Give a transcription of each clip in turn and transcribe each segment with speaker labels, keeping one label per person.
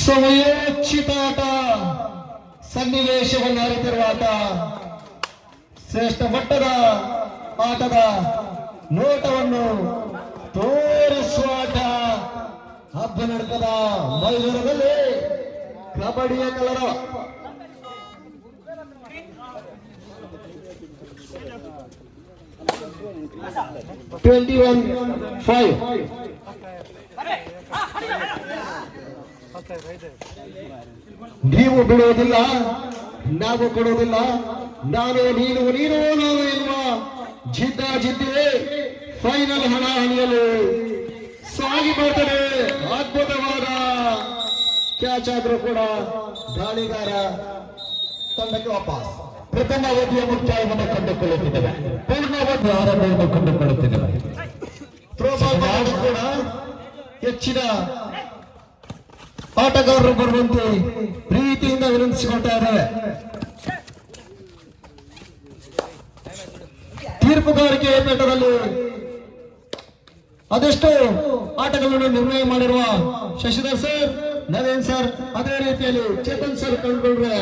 Speaker 1: ಸಮಯೋಚಿತ ಆಟ, ಸನ್ನಿವೇಶವನ್ನು ಅರಿತಿರುವ ಆಟ, ಶ್ರೇಷ್ಠ ಮಟ್ಟದ ಆಟದ ನೋಟವನ್ನು ತೋರಿಸುವ ಆಟ. ಹಬ್ಬನಡ್ಕದ ಮೈದಾನದಲ್ಲಿ ಕಬಡ್ಡಿಯ ಕಲರ. ನೀವು ಬಿಡುವುದಿಲ್ಲ, ನಾವು ಕೊಡುವುದಿಲ್ಲ, ನಾನು ನೀನು ನೀನು ನಾನು ಎನ್ನುವ ಜಿದ್ದೆ ಫೈನಲ್ ಹಣಾಹಣಿಯಲು ಸಾಗಿ ಬರ್ತದೆ. ಅದ್ಭುತವಾದ ಕ್ಯಾಚ್ ಆದ್ರೂ ಕೂಡ ದಾಳಿಗಾರ ತಂಡಕ್ಕೆ ವಾಪಸ್. ಪ್ರಥಮ ಅವಧಿಯ ಮುಕ್ತಾಯವನ್ನು ಕಂಡುಕೊಳ್ಳುತ್ತಿದ್ದೇವೆ, ಪೂರ್ಣಾವಧಿ ಆರಂಭವನ್ನು ಕಂಡುಕೊಳ್ಳುತ್ತಿದ್ದೇವೆ. ಥ್ರೋಬಾಲ್ ಕೂಡ ಹೆಚ್ಚಿನ ಆಟಗಾರರು ಬರುವಂತೆ ಪ್ರೀತಿಯಿಂದ ವಿನಂತಿಸಿಕೊಳ್ತಾ ಇದ್ದಾರೆ. ತೀರ್ಪುಗಾರಿಕೆ ಪೀಠದಲ್ಲಿ ಅದೆಷ್ಟು ಆಟಗಳನ್ನು ನಿರ್ಣಯ ಮಾಡಿರುವ ಶಶಿಧರ್ ಸರ್, ನವೀನ್ ಸರ್, ಅದೇ ರೀತಿಯಲ್ಲಿ ಚೇತನ್ ಸರ್ ಕಂಡುಕೊಂಡ್ರೆ,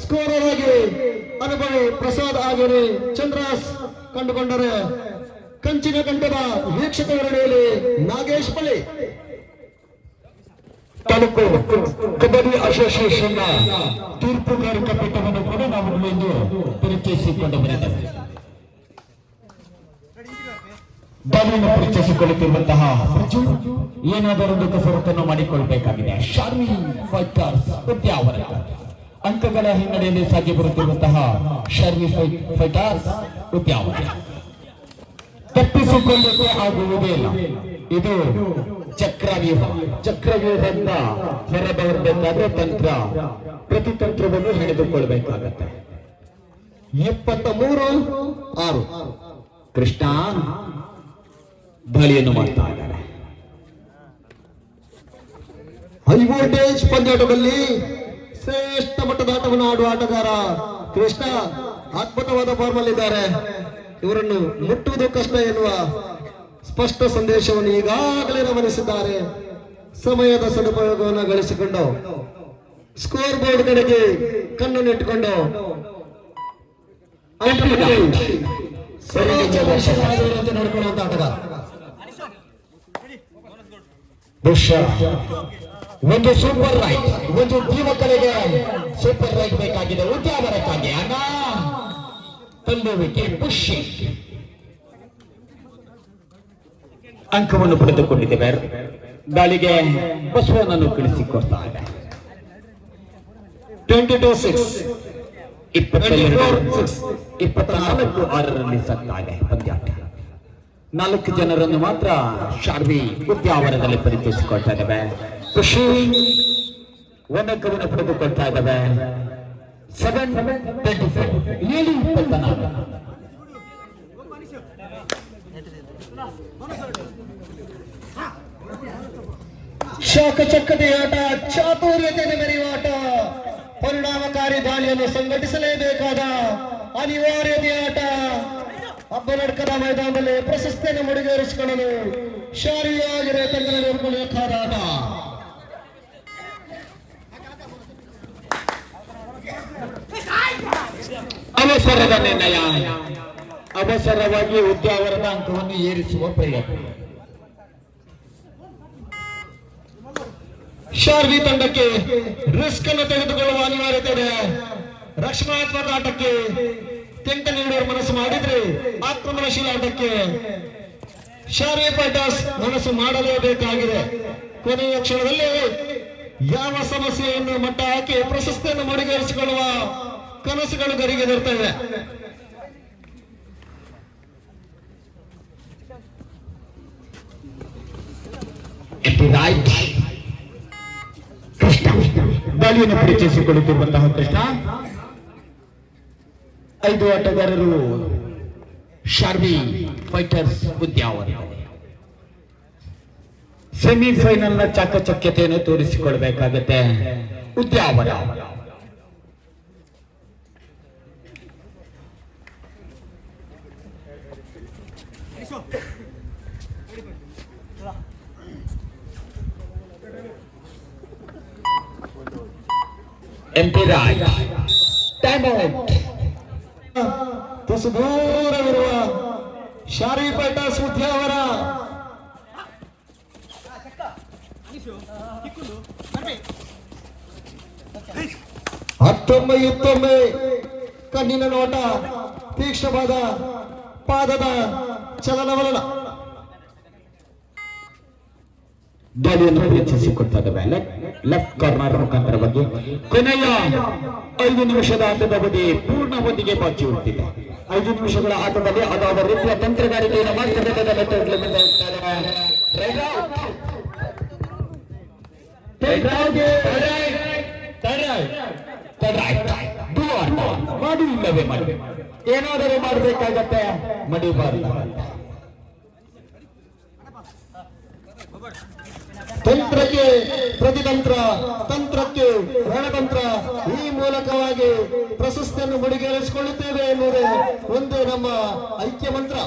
Speaker 1: ಸ್ಕೋರರ್ ಆಗಿ ಅನುಭವಿ ಪ್ರಸಾದ್ ಆಗಿರಿ, ಚಂದ್ರಾಸ್ ಕಂಡುಕೊಂಡರೆ, ಕಂಚಿನ ಕಂಠದ ವೀಕ್ಷಕರಲ್ಲಿ ನಾಗೇಶ್ ಬಳಿ ತಾಲೂಕು ಕಬಡ್ಡಿ ಅಸೋಸಿಯೇಷನ್ ತೀರ್ಪುಗಾರಿಕಾ ಪೀಠವನ್ನು ಕೂಡ ನಾವು ಇಂದು ಪರಿಚಯಿಸಿಕೊಂಡು ಬರೆದಿದ್ದೇವೆ. ದಾಳಿಯನ್ನು ಪರಿಚಯಿಸಿಕೊಳ್ಳುತ್ತಿರುವಂತಹ ಏನಾದರೊಂದು ಕಸರತ್ತನ್ನು ಮಾಡಿಕೊಳ್ಳಬೇಕಾಗಿದೆ. ಶಾರ್ವಿ ಫೈಟರ್ಸ್ ಉದ್ಯಾವರ ಅಂಕಗಳ ಹಿನ್ನಡೆಯಲ್ಲಿ ಸಾಗಿ ಬರುತ್ತಿರುವಂತಹ ಶಾರ್ವಿ ಫೈಟರ್ಸ್ ಉದ್ಯಾವರ ತಪ್ಪಿಸಿಕೊಳ್ಳಕ್ಕೆ ಆಗುವುದೇ ಇಲ್ಲ. ಇದು ಚಕ್ರವ್ಯೂಹದಿಂದ ಹೊರಬರಬೇಕಾದ್ರೆ ಪ್ರತಿತಂತ್ರವನ್ನು ಹಿಡಿದುಕೊಳ್ಬೇಕಾಗತ್ತೆ. 73-6 ಕೃಷ್ಣ ದಾಳಿಯನ್ನು ಮಾಡ್ತಾ ಇದ್ದಾರೆ. ಹೈ ವೋಲ್ಟೇಜ್ ಪಂದ್ಯಾಟದಲ್ಲಿ ಶ್ರೇಷ್ಠ ಮಟ್ಟದ ಆಟವನ್ನು ಆಡುವ ಆಟಗಾರ ಕೃಷ್ಣ ಅದ್ಭುತವಾದ ಫಾರ್ಮ್ ಅಲ್ಲಿದ್ದಾರೆ. ಇವರನ್ನು ಮುಟ್ಟುವುದು ಕಷ್ಟ ಎನ್ನುವ ಸ್ಪಷ್ಟ ಸಂದೇಶವನ್ನು ಈಗಾಗಲೇ ಗಮನಿಸಿದ್ದಾರೆ. ಸಮಯದ ಸದುಪಯೋಗವನ್ನು ಗಳಿಸಿಕೊಂಡು ಸ್ಕೋರ್ ಬೋರ್ಡ್ ಕಡೆಗೆ ಕಣ್ಣನ್ನಿಟ್ಟುಕೊಂಡು ನೋಡಿಕೊಳ್ಳುವಂತ ಆಟಗಾರ. ಒಂದು ಸೂಪರ್ ರೈಟ್, ಒಂದು ಯುವಕರಿಗೆ ಸೂಪರ್ ರೈಟ್ ಬೇಕಾಗಿದೆ. ಉದ್ಯಾವರಕ್ಕಾಗಿ ಅಣ್ಣ ತಳ್ಳುವಿಕೆ ಪುಷಿ ಅಂಕವನ್ನು ಪಡೆದುಕೊಂಡಿದ್ದೇವೆ. ದಾಳಿಗೆ ಬಸವನನ್ನು ಕಳಿಸಿಕೊಡ್ತಾ ಇದೆ. 22-6 24-6 ಸಾಗ್ತಾ ಇದೆ ಪಂದ್ಯಾಟ. 4 ಜನರನ್ನು ಮಾತ್ರ ಶಾರ್ವಿ ಉದ್ಯಾವರದಲ್ಲಿ ಪರಿಚಯಿಸಿಕೊಳ್ತಾ ಇದ್ದೇವೆ. ಖುಷಿ ಒಂದಕ್ಕವನ್ನು ಪಡೆದುಕೊಳ್ತಾ ಇದ್ದೇವೆ. 7-24 ಶಾಖಚಕ್ಕತೆ ಆಟ, ಚಾತುರ್ಯತೆಯನ್ನು ಮೆರೆಯುವ ಆಟ, ಪರಿಣಾಮಕಾರಿ ದಾಳಿಯನ್ನು ಸಂಘಟಿಸಲೇಬೇಕಾದ ಅನಿವಾರ್ಯತೆಯ ಆಟ. ಹಬ್ಬನಡ್ಕದ ಮೈದಾನದಲ್ಲಿ ಪ್ರಶಸ್ತಿಯನ್ನು ಮುಡಿಗೇರಿಸಿಕೊಳ್ಳಲು ಶಾರೀರಿಯಾಗಿರೋ ತಂತ್ರ ನೋಡಿಕೊಳ್ಳಬೇಕಾದ ಆಟ. ಅವಸರದ ನಿರ್ಣಯ, ಅವಸರವಾಗಿ ಉದ್ಯಾವರದ ಅಂಕವನ್ನು ಏರಿಸುವ ಪ್ರಯತ್ನ. ಶಾರ್ವಿ ತಂಡಕ್ಕೆ ರಿಸ್ಕ್ ಅನ್ನು ತೆಗೆದುಕೊಳ್ಳುವ ಅನಿವಾರ್ಯತೆ ಇದೆ. ರಕ್ಷಣಾತ್ಮಕ ಆಟಕ್ಕೆ ತೆಂಕ ನೀಡುವ ಮನಸ್ಸು ಮಾಡಿದ್ರೆ ಆಕ್ರಮಣಶೀಲ ಆಟಕ್ಕೆ ಶಾರ್ವಿ ಫೈಟರ್ಸ್ ಮನಸ್ಸು ಮಾಡಲೇಬೇಕಾಗಿದೆ. ಕೊನೆಯ ಕ್ಷಣದಲ್ಲಿ ಯಾವ ಸಮಸ್ಯೆಯನ್ನು ಮಟ್ಟ ಹಾಕಿ ಪ್ರಶಸ್ತಿಯನ್ನು ಮುಡಿಗೇರಿಸಿಕೊಳ್ಳುವ ಕನಸುಗಳು ಗರಿಗೆದರ್ತವೆ. ದಾಳಿಯನ್ನು ಪರಿಚಯಿಸಿಕೊಳ್ಳುತ್ತಿರುವಂತಹ ಕೃಷ್ಣ. 5 ಆಟಗಾರರು ಶಾರ್ವಿ ಫೈಟರ್ಸ್ ಉದ್ಯಾವರ ಸೆಮಿಫೈನಲ್ ನ ಚಾಕಚಕ್ಯತೆಯನ್ನು ತೋರಿಸಿಕೊಳ್ಬೇಕಾಗತ್ತೆ. Udyavara
Speaker 2: MP Raj time out.
Speaker 1: ತುಸು ದೂರವಿರುವ ಶಾರಿಪೇಟ ಸುದ್ದಿಯವರ ಇತ್ತೊಮ್ಮೆ ಕಣ್ಣಿನ ನೋಟ, ತೀಕ್ಷ್ಣವಾದ ಪಾದದ ಚಲನವಲನ
Speaker 2: ದಾಳಿಯನ್ನು ಪರೀಕ್ಷಿಸಿಕೊಡ್ತಾ ಲೆಫ್ಟ್ ಕಾರ್ನರ್ ಮುಖಾಂತರ ಬಗ್ಗೆ ಕೊನೆಯ 5 ನಿಮಿಷದ ಆಟದ ಅವಧಿ ಪೂರ್ಣ ಹೊತ್ತಿಗೆ ಬಾಕಿ ಉಳಿದಿದೆ. 5 ನಿಮಿಷಗಳ ಆಟದಲ್ಲಿ ಅದಾದ ರೀತಿಯ ತಂತ್ರಗಾರಿಕೆಯನ್ನು ಮಾಡಿ ಇಲ್ಲವೇ ಮಾಡಿ ಏನಾದರೂ ಮಾಡಬೇಕಾಗತ್ತೆ, ಮಡಿಬಾರ್ದು.
Speaker 1: ತಂತ್ರಕ್ಕೆ ಪ್ರತಿತಂತ್ರ, ತಂತ್ರಕ್ಕೆ ರಣತಂತ್ರ, ಈ ಮೂಲಕವಾಗಿ ಪ್ರಶಸ್ತಿಯನ್ನು ಮುಡಿಗೇರಿಸಿಕೊಳ್ಳುತ್ತೇವೆ ಎನ್ನುವುದೇ ಒಂದೇ ನಮ್ಮ ಐಕ್ಯ ಮಂತ್ರ.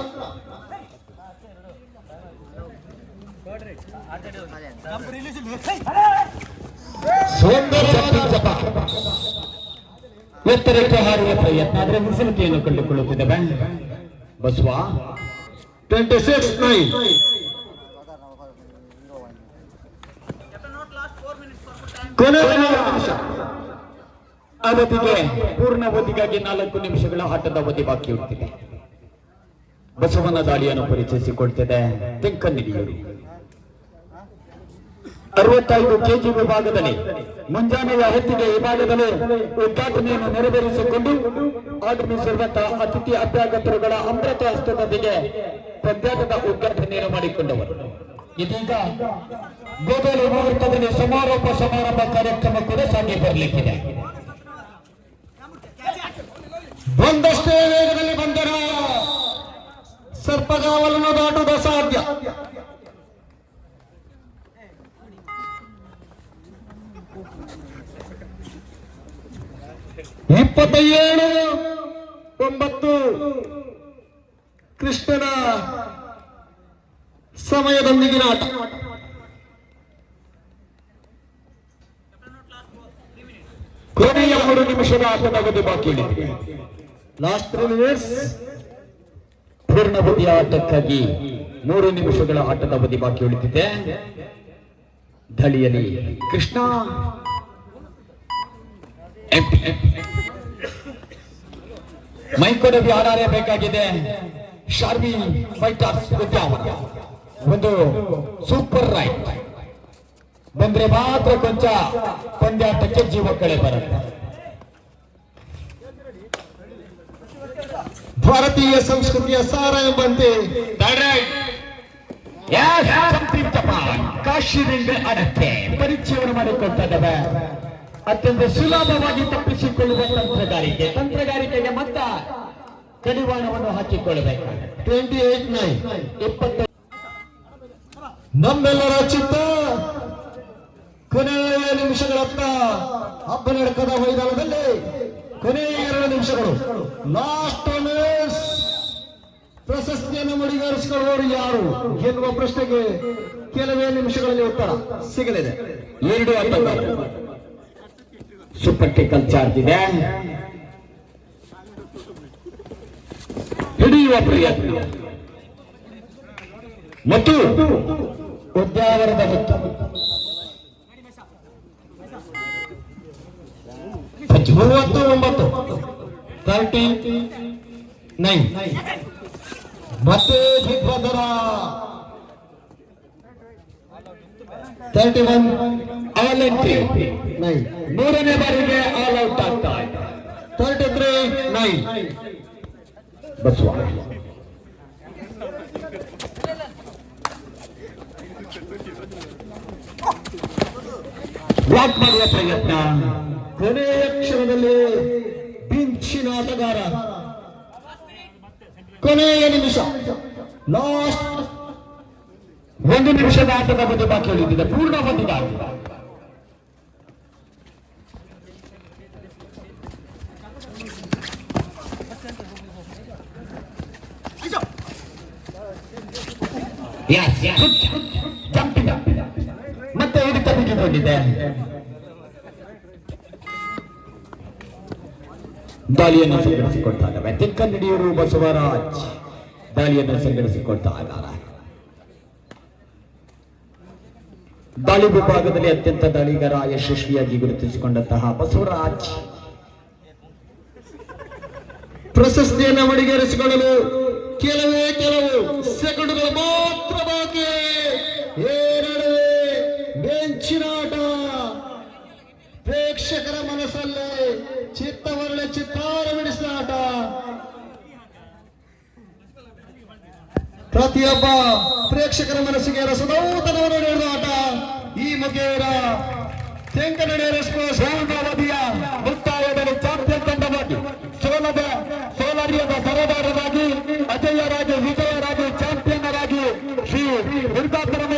Speaker 2: ಎತ್ತರಕ್ಕೆ ಹಾರುವ ಪ್ರಯತ್ನ ಆದರೆ ವಿಫಲತೆಯನ್ನು ಕಂಡುಕೊಳ್ಳುತ್ತಿದೆ ಬಸವ.
Speaker 1: 26-9
Speaker 2: ಅವಧಿಗೆ ಪೂರ್ಣ ಅವಧಿಗಾಗಿ 4 ನಿಮಿಷಗಳ ಆಟದ ಅವಧಿ ಬಾಕಿ ಉಳಿದಿದೆ. ಬಸವನ ದಾಳಿಯನ್ನು ಪರಿಚಯಿಸಿಕೊಳ್ತಿದೆ ತೆಂಕನ್ನಿಡಿಯೂರು. 65 ಕೆಜಿ ವಿಭಾಗದಲ್ಲಿ ಮುಂಜಾನೆಯ ಹೊತ್ತಿಗೆ ವಿಭಾಗದಲ್ಲಿ ಉದ್ಘಾಟನೆಯನ್ನು ನೆರವೇರಿಸಿಕೊಂಡು ಆಗಮಿಸಿರುವಂತಹ ಅತಿಥಿ ಅಭ್ಯಾಗತರುಗಳ ಅಮೃತ ಹಸ್ತದೊಂದಿಗೆ ಪಂದ್ಯಾಟದ ಉದ್ಘಾಟನೆಯನ್ನು ಮಾಡಿಕೊಂಡವರು. ಇದೀಗ ಗೋದಲು ಮುಹೂರ್ತದಲ್ಲಿ ಸಮಾರೋಪ ಸಮಾರಂಭ ಕಾರ್ಯಕ್ರಮ ಕೂಡ ಸಾಗಿ ಬರಲಿಕ್ಕಿದೆ.
Speaker 1: ಒಂದಷ್ಟೇ ವೇಗದಲ್ಲಿ ಬಂದರ ಸರ್ಪಗಾವಲನ್ನು ದಾಟುವುದು ಅಸಾಧ್ಯ. ಇಪ್ಪತ್ತೇಳು 9 ಕೃಷ್ಣನ ಸಮಯದೊಂದಿಗಿನ ಆಟ.
Speaker 2: ಕೊನೆಯ 3 ನಿಮಿಷದ ಆಟದ ಅವಧಿ ಬಾಕಿ ಉಳಿದಿದೆ.
Speaker 1: Last 3 minutes.
Speaker 2: ಪೂರ್ಣವಧಿಯ ಆಟಕ್ಕಾಗಿ 3 ನಿಮಿಷಗಳ ಆಟದ ಅವಧಿ ಬಾಕಿ ಉಳಿದಿದೆ. ದಾಳಿಯಲ್ಲಿ ಕೃಷ್ಣ ಮೈಕೊಡವಿ ಆಡಲೇಬೇಕಾಗಿದೆ. ಶಾರ್ವಿ ಫೈಟರ್ಸ್ ಉದ್ಯಾವರ ಒಂದು ಸೂಪರ್ ರೈಟ್ ಬಂದ್ರೆ ಮಾತ್ರ ಕೊಂಚ ಪಂದ್ಯಾಟಕ್ಕೆ ಜೀವ ಕಳೆ ಬರುತ್ತೆ.
Speaker 1: ಭಾರತೀಯ ಸಂಸ್ಕೃತಿಯ ಸಾರ ಎಂಬಂತೆ
Speaker 2: ಕಾಶಿಯಿಂದ ಅದಕ್ಕೆ ಪರಿಚಯವನ್ನು ಮಾಡಿಕೊಳ್ತಾ ಇದ್ದಾವೆ. ಅತ್ಯಂತ ಸುಲಭವಾಗಿ ತಪ್ಪಿಸಿಕೊಳ್ಳುವ ತಂತ್ರಗಾರಿಕೆಗೆ ಮತ್ತ ಕಡಿವಾಣವನ್ನು ಹಾಕಿಕೊಳ್ಳಬೇಕು.
Speaker 1: 28-9 ನಮ್ಮೆಲ್ಲರ ಚಿತ್ತ ಕೊನೆಯ ನಿಮಿಷಗಳತ್ತ ಹಬ್ಬನಡಕದ ಮೈದಾನದಲ್ಲಿ ಕೊನೆಯ 2 ನಿಮಿಷಗಳು, ಲಾಸ್ಟ್ ಮಿನಿಟ್ಸ್. ಪ್ರಶಸ್ತಿಯನ್ನು ಮುಡಿಗೇರಿಸಿಕೊಳ್ಳುವವರು ಯಾರು ಎನ್ನುವ ಪ್ರಶ್ನೆಗೆ ಕೆಲವೇ ನಿಮಿಷಗಳಲ್ಲಿ ಉತ್ತರ ಸಿಗಲಿದೆ.
Speaker 2: 2 ಆಟಗಾರರು ಸೂಪರ್ ಟೇಕಲ್ ಚಾರ್ಜ್ ಇದೆ. ಹಿಡಿಯುವ ಪ್ರಯತ್ನ ಮತ್ತು ಉದ್ಯಾವರದ ಮುತ್ತು
Speaker 1: 39 39 ಮತ್ತೆ ದಿಗ್ಬಂಧನ 31
Speaker 2: ಆಲ್ ಎಂಟ್ರಿ
Speaker 1: 9
Speaker 2: ಮೂರನೇ ಬಾರಿಗೆ ಆಲ್ ಔಟ್ ಆಗ್ತಾ ಇದೆ.
Speaker 1: 33-9
Speaker 2: ಬಸವ ಬ್ಲಾಕ್ ಮಾಡುವ ಪ್ರಯತ್ನ.
Speaker 1: ಕೊನೆಯ ಕ್ಷಣದಲ್ಲಿ ಪಿಂಚಿನ ಆಟಗಾರ. ಕೊನೆಯ ನಿಮಿಷ, ಲಾಸ್ಟ್
Speaker 2: 1 ನಿಮಿಷದ ಆಟದ ಬಗ್ಗೆ ಬಾಕಿ ಉಳಿದಿದೆ. ಪೂರ್ಣ ಬಂದಿದ ಮತ್ತೆ ಹಿಡಿತ ಬಿಗಿಕೊಂಡಿದೆ. ದಾಳಿಯನ್ನು ಸಂಘಟಿಸಿಕೊಳ್ತಾ ಇದ್ದಾವೆ. ತಿಕ್ಕನಡಿಯೂರು ಬಸವರಾಜ್ ದಾಳಿಯನ್ನು ಸಂಘಟಿಸಿಕೊಳ್ತಾ ಇದ್ದಾರೆ. ದಾಳಿ ವಿಭಾಗದಲ್ಲಿ ಅತ್ಯಂತ ದಾಳಿಗಾರ ಯಶಸ್ವಿಯಾಗಿ ಗುರುತಿಸಿಕೊಂಡಂತಹ ಬಸವರಾಜ್
Speaker 1: ಪ್ರಶಸ್ತಿಯನ್ನು ಮುಡಿಗೇರಿಸಿಕೊಳ್ಳಲು ಕೆಲವು ಸೆಕೆಂಡುಗಳು ಮಾತ್ರ ಬಾಕಿ. ಏರಡುವೆ ಬೆಂಚಿನಾಟ, ಪ್ರೇಕ್ಷಕರ ಮನಸ್ಸಲ್ಲಿ ಚಿತ್ತವರಳೆ ಚಿತ್ತಾರ ಬಿಡಿಸಿದ ಆಟ. ಪ್ರತಿಯೊಬ್ಬ ಪ್ರೇಕ್ಷಕರ ಮನಸ್ಸಿಗೆ ರಸದೌತಣವನ್ನು ನೀಡಿದ ಆಟ. ಈ ಮುಖೇನ ತೆಂಕನಡಿಯೂರು ಎಕ್ಸ್‌ಪ್ರೆಸ್ ಅವಧಿಯ
Speaker 2: ಮುಕ್ತಾಯದಲ್ಲಿ ಚಾಂಪಿಯನ್ ತಂಡವಾಗಿ ಸೋಲರಿಯದ ಸರದಾರರಾಗಿ ಅಜೇಯರಾಗಿ ವಿಜಯರಾಗಿ ಚಾಂಪಿಯನ್ ಆಗಿ ಶ್ರೀ ದುರ್ಗಾಪುರ